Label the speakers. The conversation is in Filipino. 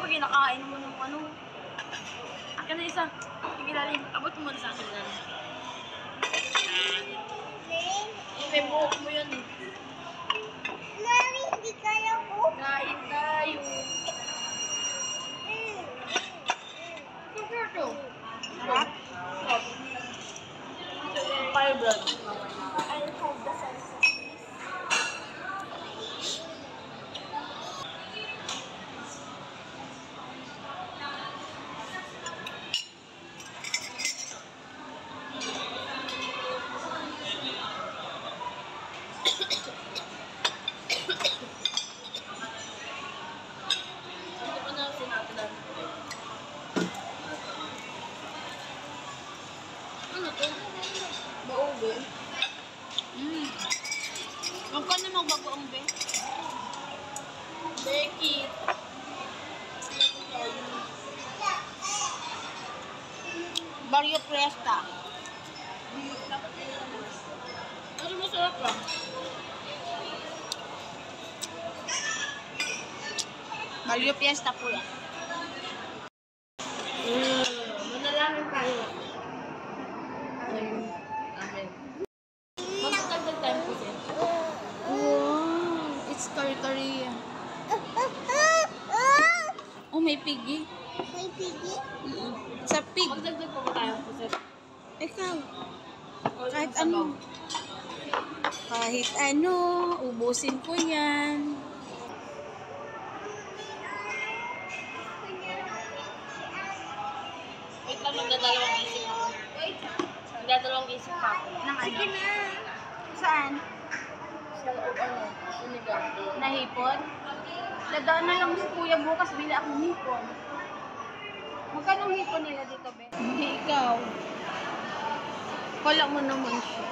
Speaker 1: pag kinakain mo ng ano. Akin na isa. Igilalim. Abot mo sa akin lang. May buhok mo yun eh.
Speaker 2: Mami, hindi kaya ko.
Speaker 1: Kain tayo. Super to.
Speaker 2: What?
Speaker 1: Fire blood.
Speaker 2: I'll have the salsa.
Speaker 1: Ano to? Baobe. Huwag ka na magbagoong be. Becky. Barrio Presta. Ano masarap lang? Barrio Fiesta po yan. Manalangin tayo. Amen. Magkakagdag tayo po siya. Wow! It's kari-kari. Oh, may piggy.
Speaker 2: May pigi?
Speaker 1: Sa pig. Magdagdag po tayo po siya. Ikaw. Kahit ano. Kahit ano. Ubusin ko yan. Wait lang, magdadalawang isip ako. Wait. Magdadalawang isip ako. Nang ano?
Speaker 2: Sige na.
Speaker 1: Saan? Sa ano? Sinigang. Nahipon? Dadaan na lang si Kuya bukas, bili akong hipon. Magkano hipon nila dito, be? Hindi ikaw. Wala mo naman siya.